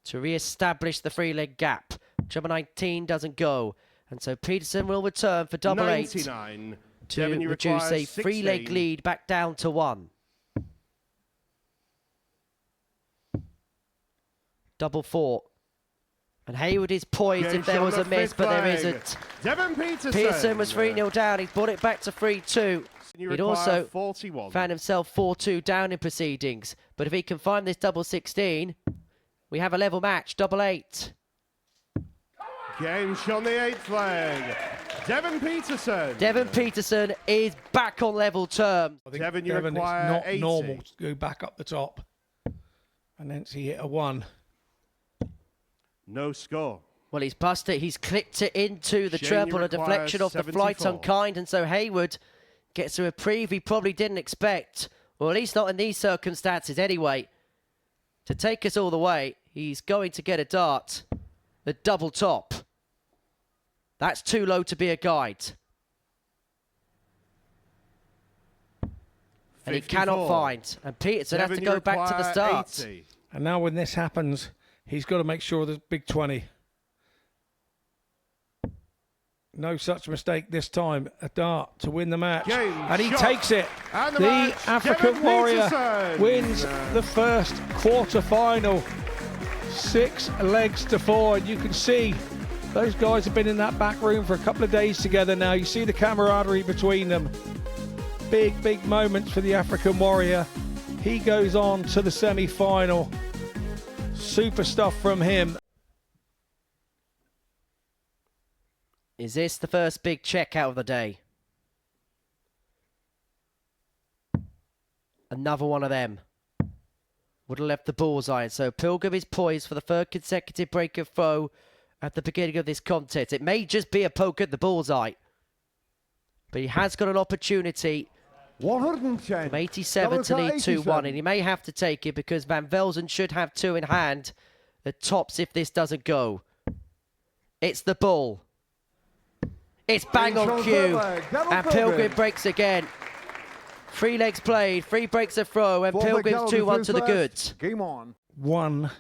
to re-establish the three-leg gap. Number 19 doesn't go. And so Petersen will return for double 99. 8 to reduce a three-leg lead back down to 1. Double 4. And Hayward is poised if there was a miss, but there isn't. Petersen was 3-0 down. He's brought it back to 3-2. He'd also 41. found himself 4-2 down in proceedings. But if he can find this double 16, we have a level match, double 8. Game on the 8th leg. Devon Petersen is back on level terms. I think Devon, you Devon, it's require not 80. normal to go back up the top. And then he hit a 1. No score. Well, he's busted. He's clipped it into the Shane, treble, you a deflection require off the flight 74. unkind. And so Hayward gets a reprieve he probably didn't expect, or at least not in these circumstances anyway. To take us all the way, he's going to get a dart, a double top. That's too low to be a guide. And he cannot find. And Petersen has to go back to the start. 80. And now when this happens, he's got to make sure there's big 20. No such mistake this time. A dart to win the match. And he takes it. And The African Devon Warrior Petersen wins the first quarter-final. 6 legs to 4. And you can see those guys have been in that back room for a couple of days together now. You see the camaraderie between them. Big, big moments for the African Warrior. He goes on to the semi-final. Super stuff from him. Is this the first big check out of the day? Another one of them. Would have left the bullseye. So Pilgrim is poised for the third consecutive break of throw at the beginning of this contest. It may just be a poke at the bullseye, but he has got an opportunity 110. from 87 to lead 2-1, and he may have to take it because Van Velzen should have 2 in hand at tops if this doesn't go. It's the bull. It's bang on cue, and Pilgrim breaks again. 3 legs played, 3 breaks a throw, and Pilgrim's 2-1 to the goods. Game on. 1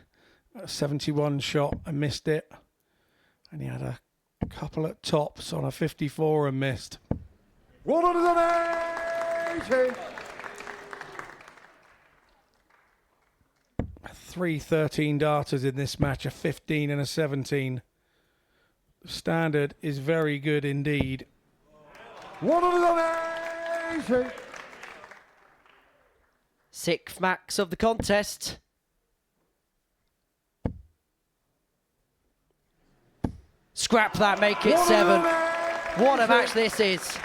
71 shot and missed it. And he had a couple at tops on a 54 and missed. 180. 3 13 darters in this match, a 15 and a 17. The standard is very good indeed. 180. 6th max of the contest. Scrap that, make it 7. What a match this is.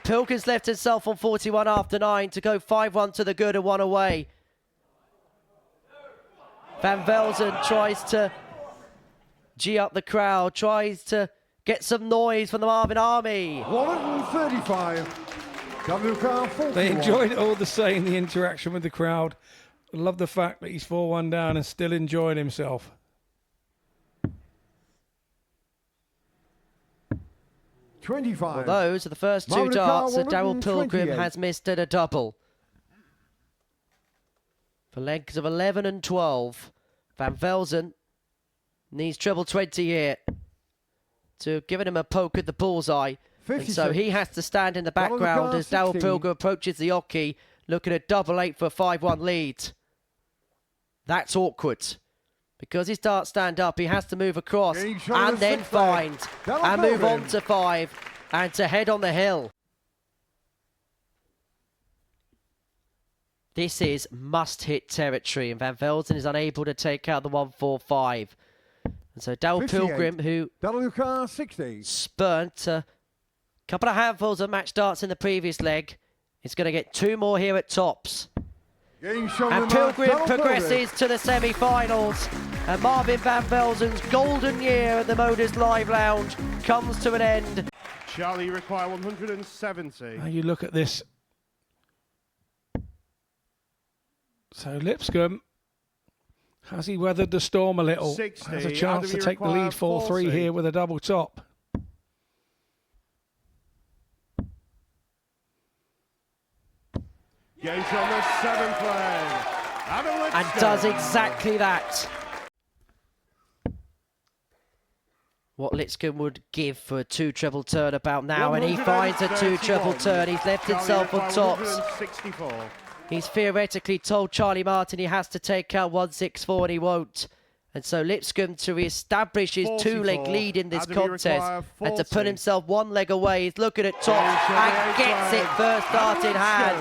Pilgrim's left himself on 41 after 9 to go 5-1 to the good and 1 away. Van Velzen tries to G up the crowd, tries to get some noise from the Marvin Army. 135. WK 41. They enjoyed it all the same, the interaction with the crowd. I love the fact that he's 4-1 down and still enjoying himself. 25. Well, those are the first 2 Marvin darts that Carr, Daryl Pilgrim 128. has missed at a double. For legs of 11 and 12, Van Velzen needs treble 20 here to have given him a poke at the bullseye. And so he has to stand in the background as Daryl Pilgrim approaches the oche, looking at double 8 for a 5-1 lead. That's awkward. Because his darts stand up, he has to move across and then find and move on to 5 and to head on the hill. This is must-hit territory, and Van Velzen is unable to take out the 1-4-5. And so Daryl Pilgrim, who WK 60. spurned a couple of handfuls of match darts in the previous leg, is going to get 2 more here at tops. And Pilgrim progresses to the semi-finals, and Marvin Van Velzen's golden year at the Modus Live Lounge comes to an end. Charlie require 170. Now you look at this. So Lipscombe, has he weathered the storm a little? 60. Has a chance to take the lead 4-3 40. here with a double top. Gates on the 7th leg. And does exactly that. what Lipscombe would give for a 2 treble turnabout now, and he finds a 2 treble turn. He's left himself on tops. 164. He's theoretically told Charlie Martin he has to take out 164 and he won't. And so Lipscombe, to re-establish his 2-leg lead in this contest and to put himself 1 leg away, he's looking at tops and gets it first start in hand.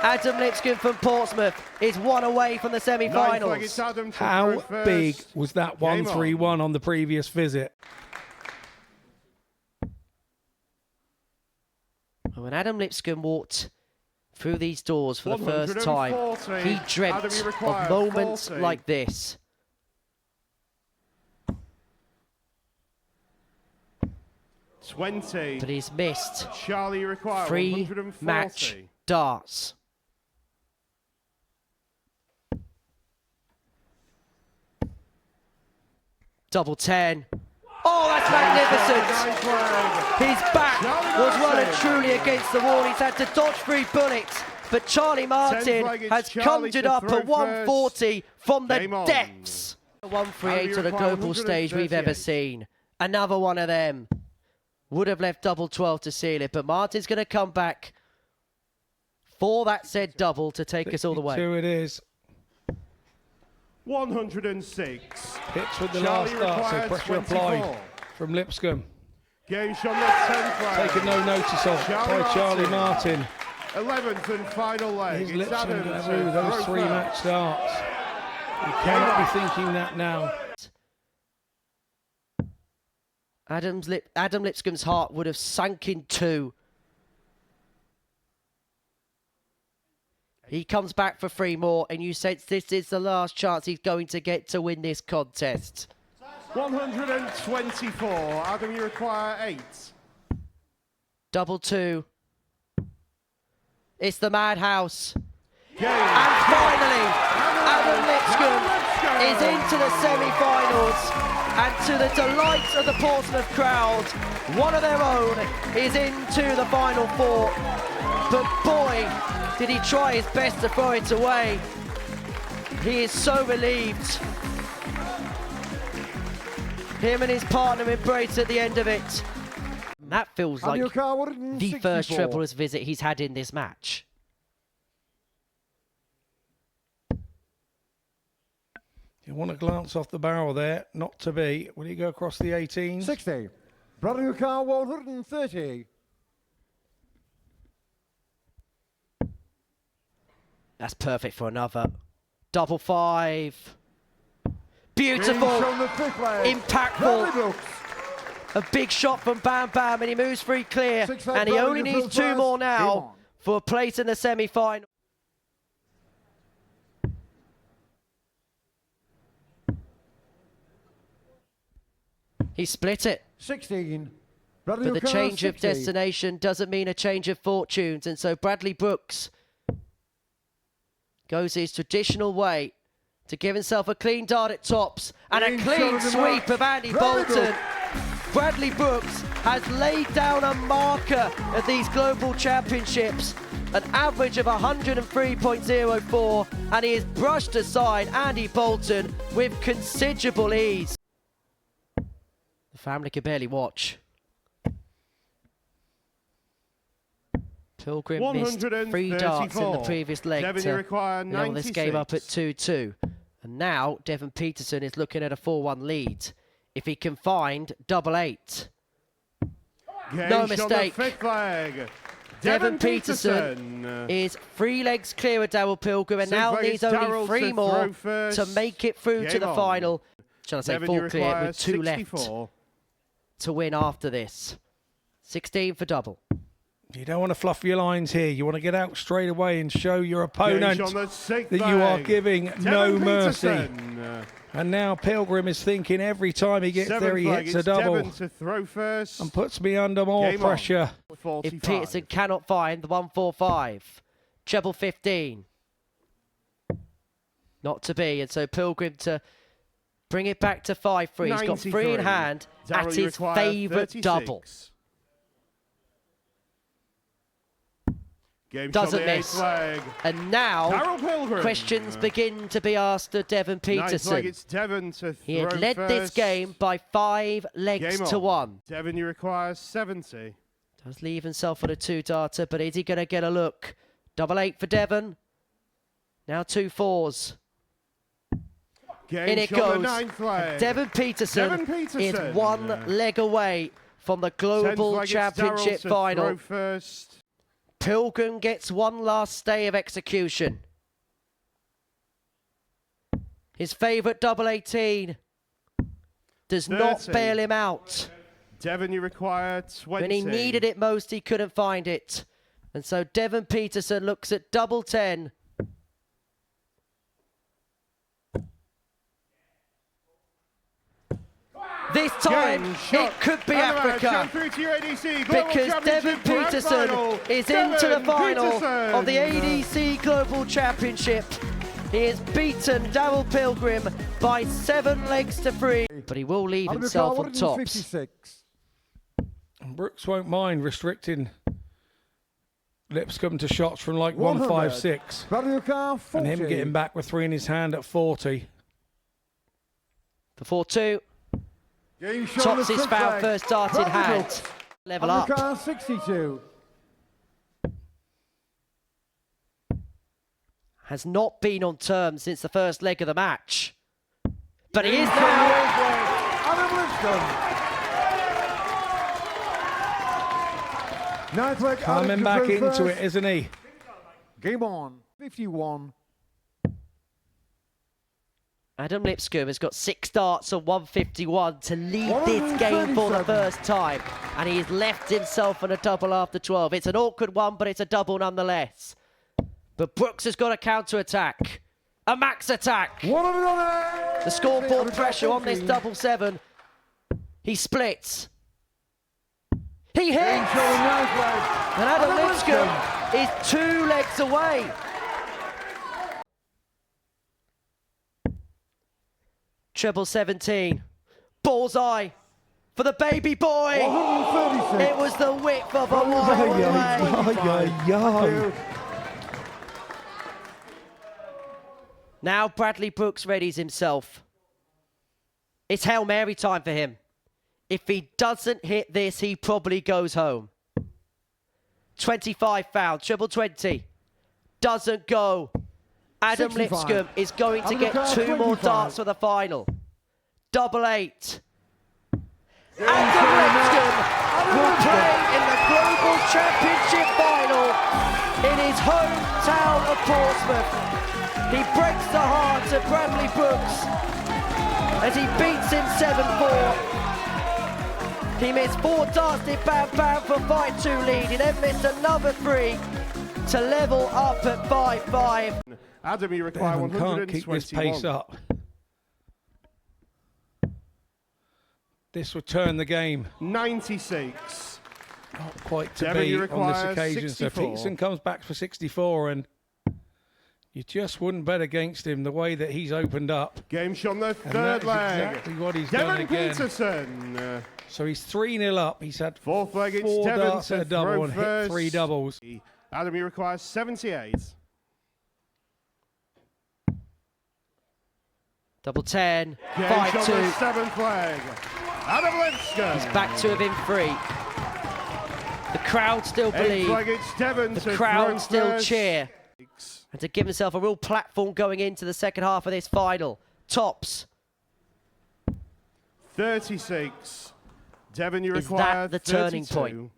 Adam Lipscombe from Portsmouth is 1 away from the semi-finals. How big was that 1-3-1 on the previous visit? When Adam Lipscombe walked through these doors for the first time, he dreamt of moments like this. But he's missed Charlie require 3 match darts. Double 10. Oh, that's magnificent. His back was well and truly against the wall. He's had to dodge 3 bullets, but Charlie Martin has conjured up a 140 from the depths. 138 on a global stage we've ever seen. Another one of them. Would have left double 12 to seal it, but Martin's going to come back for that said double to take us all the way. 2 it is. 106. Hits with the last dart, so pressure applied from Lipscombe. Game shot on the 10th leg. Taken no notice of by Charlie Martin. 11th and final leg. He's It's Lipscombe Adam through those 3 match darts. He cannot be thinking that now. Adam Lipscombe's heart would have sunk in 2. He comes back for 3 more, and you sense this is the last chance he's going to get to win this contest. 124. Adam, you require 8. Double 2. It's the madhouse. Game. And finally, Adam Lipscombe is into the semi-finals. And to the delight of the Portsmouth crowd, one of their own is into the final 4. But boy, did he try his best to throw it away. He is so relieved. Him and his partner embrace at the end of it. That feels like the first trebleless visit he's had in this match. You want to glance off the barrel there, not to be. Will he go across the 18? 60. Brother car 130. That's perfect for another. Double 5. Beautiful. Impactful. A big shot from Bam Bam, and he moves 3 clear. And he only needs 2 more now for a place in the semi-final. He split it. 16. But the change of destination doesn't mean a change of fortunes. And so Bradley Brooks goes his traditional way to give himself a clean dart at tops and a clean sweep of Andy Boulton. Bradley Brooks has laid down a marker at these global championships, an average of 103.04, and he has brushed aside Andy Boulton with considerable ease. The family can barely watch. Pilgrim missed 3 darts in the previous leg to level this game up at 2-2. And now Devon Petersen is looking at a 4-1 lead. If he can find double 8. No mistake. Devon Petersen is 3 legs clear of Darryl Pilgrim and now needs only 3 more to make it through to the final. Shall I say 4 clear with 2 left to win after this. 16 for double. You don't want to fluff your lines here. You want to get out straight away and show your opponent that you are giving no mercy. And now Pilgrim is thinking every time he gets there, he hits a double and puts me under more pressure. If Petersen cannot find the 145, treble 15. Not to be, and so Pilgrim to bring it back to 5-3. He's got 3 in hand at his favourite double. Game doesn't shot the miss. eighth leg. And now Pilgrim. questions begin to be asked of Devon Ninth leg, Petersen. it's Devon to throw He had led this first. game by 5 legs Game to on. 1. Devon, you require 70. Does leave himself on a 2-darter, but is he going to get a look? Double 8 for Devon. Now 2 4s. Game In it shot the goes. ninth leg. And Devon Petersen is Petersen. 1 leg away from the Tenth Global leg, it's Championship Darryl to final. throw first. Pilgrim gets one last stay of execution. His favourite double 18 does not 30. bail him out. Devon, you require 20. When he needed it most, he couldn't find it. And so Devon Petersen looks at double 10. This time, Game it shot. could be Jump Africa. through to your ADC Global Because Devon Championship Grand Petersen Final. is Devon into the final Petersen. of the ADC Global Championship. He has beaten Daryl Pilgrim by 7 legs to 3, but he will leave himself on tops. 156. And Brooks won't mind restricting Lipscombe to shots from like 100. 156. Brother car 40. And him getting back with 3 in his hand at 40. The 4-2. Game shot Tops the his sixth foul leg. first dart in Brother hand. Brooks. Level Brother up. car 62. Has not been on terms since the first leg of the match. But he is now. Adam Lipscombe. Ninth leg. Coming Adam back to throw into first. it, isn't he? Game on. 51. Adam Lipscombe has got 6 darts on 151 to lead this game for the 137. first time. And he has left himself on a double after 12. It's an awkward one, but it's a double nonetheless. But Brooks has got a counter-attack. A max attack. 100. The scoreboard pressure on this double 7. He splits. He hits! Game shot the ninth leg. And Adam Lipscombe is 2 legs away. Treble 17. Bullseye for the baby boy. 136. It was the width of a wide way. Now Bradley Brooks readies himself. It's Hail Mary time for him. If he doesn't hit this, he probably goes home. 25 foul, treble 20. Doesn't go. Adam 65. Lipscombe is going to Adam get Lipscombe, 2 more 25. darts for the final. Double 8. Adam Lipscombe will play in the Global Championship final in his hometown of Portsmouth. He breaks the heart of Bradley Brooks as he beats him 7-4. He missed 4 darts, did bam bam for 5-2 lead. He then missed another 3 to level up at 5-5. Adam, you require Devon can't keep this 121. pace up. This would turn the game. 96. Not quite to Devon, be you on this require occasion. So 64. Petersen comes back for 64, and you just wouldn't bet against him the way that he's opened up. Game shot on the And third that is leg. exactly what he's done Devon again. Petersen. So he's 3-0 up. He's had Fourth leg, it's 4 Devon darts to and a double throw and first. hit 3 doubles. Adam, you require 78. Double 10, Game shot on the 5-2. seventh leg. Adam Lipscombe. He's back to within 3. The crowd still Eighth believe. leg, it's Devon to The throw crowd still first. cheer. And to give himself a real platform going into the second half of this final. Tops. 36. Devon, you Is require that the turning 32. point?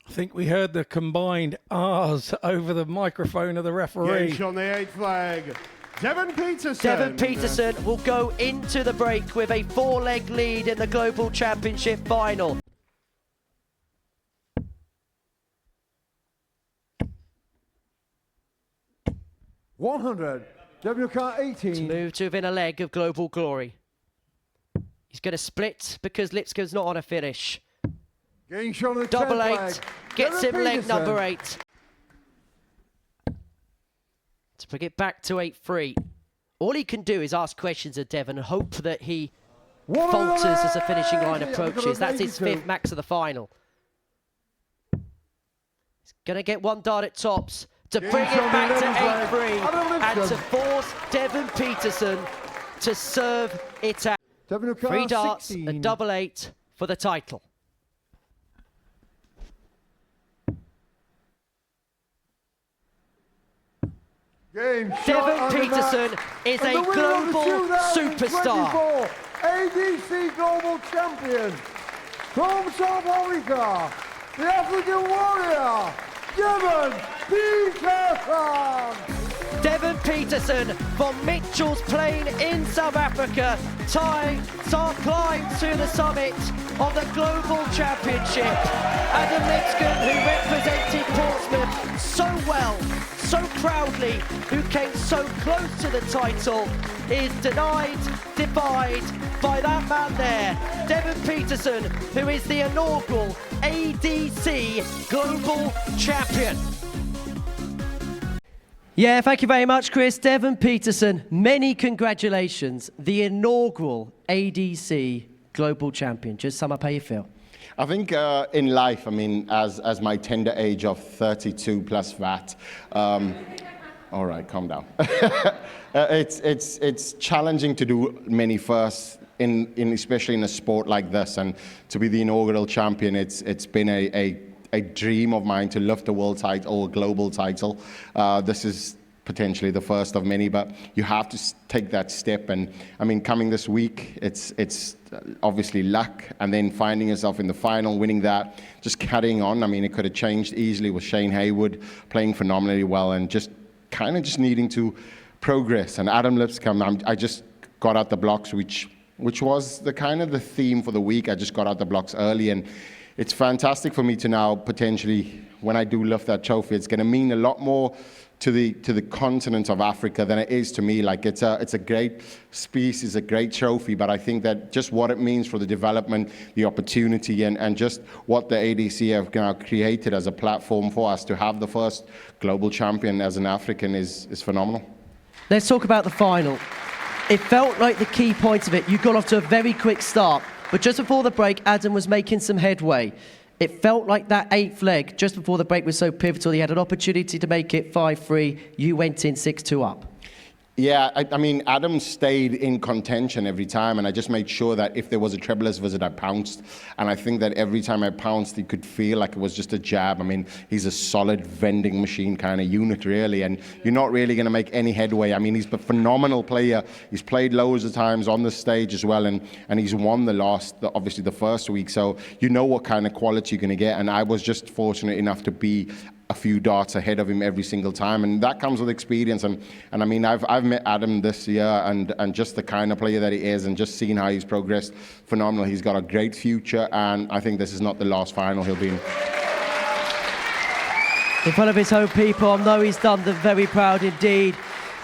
I think we heard the combined R's over the microphone of the referee. Game shot on the eighth leg. Devon Petersen. Devon Petersen will go into the break with a 4-leg lead in the Global Championship final. WK 18. Move to within a leg of Global Glory. He's going to split because Lipscombe's not on a finish. Game shot on the Double 10th 8 leg. gets Devon him leg Petersen. number 8. To bring it back to 8-3. All he can do is ask questions of Devon and hope that he falters as the finishing line approaches. That's his 5th max of the final. He's Going to get one dart at tops to Game bring it shown back to in 11 8-3 and to Lipscombe. force Devon Petersen to serve it out. Devon O'Carr, 3 darts, 16. a double 8 for the title. Game shot Devon on the Petersen mat. is And a the winner of the global 2024 superstar. ADC Global Champion from South Africa, the African Warrior, Devon Petersen. Devon Petersen from Mitchell's Plain in South Africa climbs to the summit of the Global Championship. Adam Lipscombe, who represented Portsmouth so well, so proudly, who came so close to the title, is defied by that man there, Devon Petersen, who is the inaugural ADC Global Champion. Yeah, thank you very much, Chris. Devon Petersen, many congratulations. The inaugural ADC Global Champion. Just sum up how you feel. I think in life, I mean, as my tender age of 32 plus VAT, all right, calm down. It's challenging to do many firsts, especially in a sport like this, and to be the inaugural champion, it's been a dream of mine to lift the world title or global title. This is potentially the first of many, but you have to take that step. And I mean, coming this week, it's obviously luck, and then finding yourself in the final, winning that, just carrying on. I mean, it could have changed easily with Shane Haywood playing phenomenally well, and just needing to progress. And Adam Lipscombe, I just got out the blocks, which was the theme for the week. I just got out the blocks early, and it's fantastic for me to now potentially, when I do lift that trophy, it's going to mean a lot more to the continent of Africa than it is to me. Like, it's a great species, a great trophy, but I think that just what it means for the development, the opportunity, and just what the ADC have now created as a platform for us to have the first global champion as an African is phenomenal. Let's talk about the final. It felt like the key points of it, you got off to a very quick start, but just before the break, Adam was making some headway. It felt like that 8th leg, just before the break, was so pivotal. He had an opportunity to make it 5-3. You went in 6-2 up. Yeah, I mean, Adam stayed in contention every time, and I just made sure that if there was a trebleless visit, I pounced. And I think that every time I pounced, he could feel like it was just a jab. I mean, he's a solid vending machine kind of unit, really, and you're not really going to make any headway. I mean, he's a phenomenal player. He's played loads of times on the stage as well, and he's won obviously the first week, so you know what kind of quality you're going to get. And I was just fortunate enough to be a few darts ahead of him every single time, and that comes with experience. And I mean, I've met Adam this year, and just the kind of player that he is, and just seeing how he's progressed, phenomenal. He's got a great future, and I think this is not the last final he'll be in. In front of his home people, I know he's done them very proud indeed,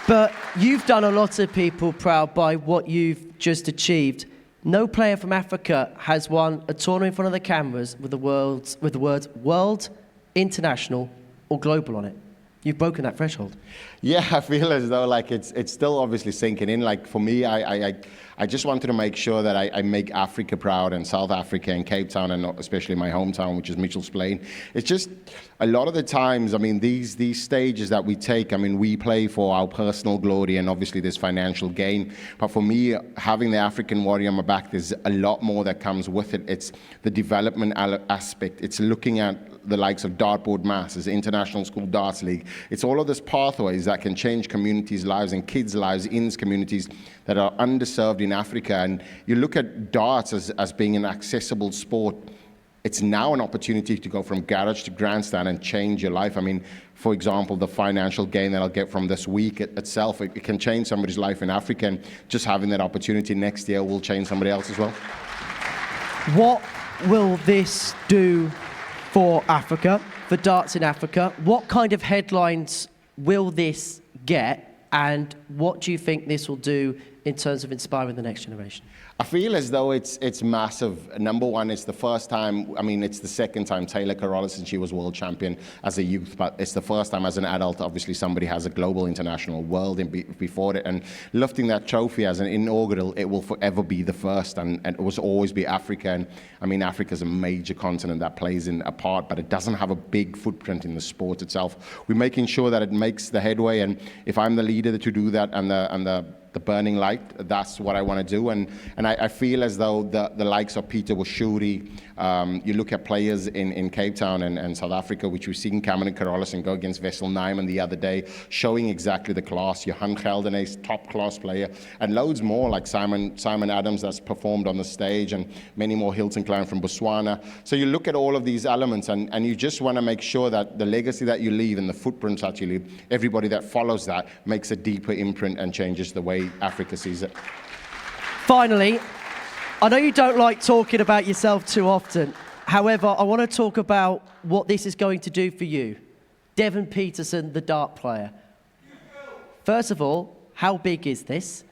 but you've done a lot of people proud by what you've just achieved. No player from Africa has won a tournament in front of the cameras with the words World, International or Global on it. You've broken that threshold. Yeah, I feel as though like it's still obviously sinking in. Like for me, I just wanted to make sure that I make Africa proud, and South Africa and Cape Town, and especially my hometown, which is Mitchell's Plain. It's just a lot of the times, I mean, these stages that we take, I mean, we play for our personal glory, and obviously there's financial gain. But for me, having the African warrior on my back, there's a lot more that comes with it. It's the development aspect. It's looking at the likes of Dartboard Masters, International School Darts League. It's all of these pathways that can change communities' lives and kids' lives in communities that are underserved in Africa. And you look at darts as being an accessible sport. It's now an opportunity to go from garage to grandstand and change your life. I mean, for example, the financial gain that I'll get from this week itself, it can change somebody's life in Africa, and just having that opportunity next year will change somebody else as well. What will this do for Africa, for darts in Africa? What kind of headlines will this get, and what do you think this will do in terms of inspiring the next generation? I feel as though it's massive. Number one, it's the first time, I mean, it's the second time Taylor Carolus, and she was world champion as a youth, but it's the first time as an adult, obviously somebody has a global international world before it, and lifting that trophy as an inaugural, it will forever be the first, and it will always be Africa. And I mean, Africa's a major continent that plays in a part, but it doesn't have a big footprint in the sport itself. We're making sure that it makes the headway, and if I'm the leader to do that, and the burning light, that's what I want to do. And I feel as though the likes of Peter Washuri, you look at players in Cape Town and South Africa, which we've seen Cameron Carolus and go against Wessel Nijman the other day, showing exactly the class. Johan Geldenhuys, top class player, and loads more like Simon Adams that's performed on the stage, and many more, Hilton Klein from Botswana. So you look at all of these elements, and you just want to make sure that the legacy that you leave and the footprints that you leave, everybody that follows that makes a deeper imprint and changes the way Africa sees it. Finally, I know you don't like talking about yourself too often. However, I want to talk about what this is going to do for you. Devon Petersen, the dart player. First of all, how big is this?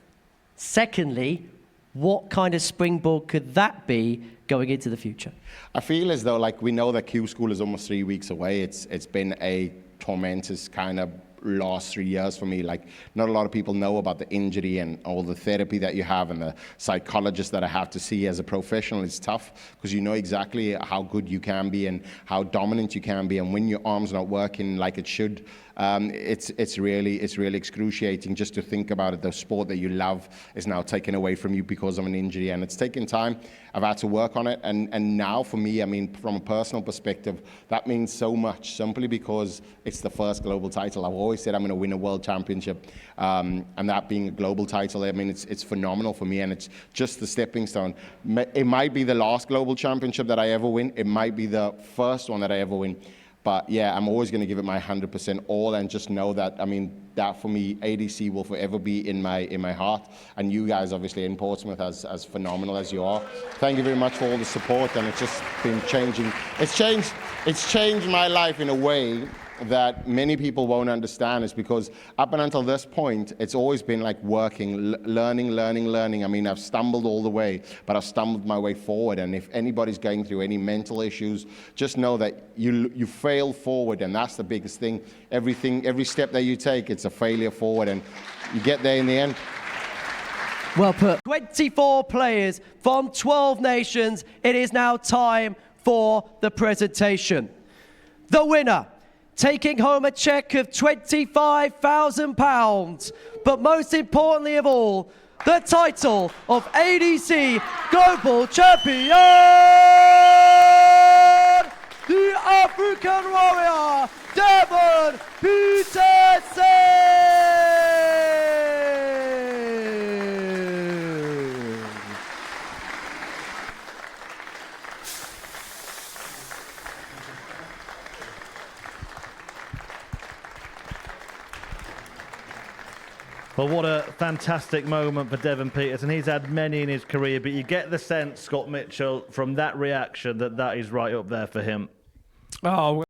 Secondly, what kind of springboard could that be going into the future? I feel as though, like, we know that Q School is almost 3 weeks away. It's been a tormentous kind of last 3 years for me. Like, not a lot of people know about the injury and all the therapy that you have and the psychologist that I have to see as a professional. It's tough because you know exactly how good you can be and how dominant you can be, and when your arm's not working like it should, it's really excruciating just to think about it. The sport that you love is now taken away from you because of an injury, and it's taken time. I've had to work on it, and now for me, I mean, from a personal perspective, that means so much, simply because it's the first global title. I've always said I'm going to win a world championship, and that being a global title, I mean, it's phenomenal for me, and it's just the stepping stone. It might be the last global championship that I ever win. It might be the first one that I ever win. But yeah, I'm always going to give it my 100% all, and just know that, I mean, that for me, ADC will forever be in my heart. And you guys, obviously, in Portsmouth, as phenomenal as you are. Thank you very much for all the support, and it's just been changing. It's changed my life in a way that many people won't understand, is because up and until this point, it's always been like working, learning. I mean, I've stumbled all the way, but I've stumbled my way forward. And if anybody's going through any mental issues, just know that you fail forward, and that's the biggest thing. Every step that you take, it's a failure forward, and you get there in the end. Well put. 24 players from 12 nations. It is now time for the presentation. The winner, taking home a cheque of £25,000, but most importantly of all, the title of ADC Global Champion, the African warrior, Devon Petersen! Well, what a fantastic moment for Devon Petersen. He's had many in his career, but you get the sense, Scott Mitchell, from that reaction that is right up there for him. Oh.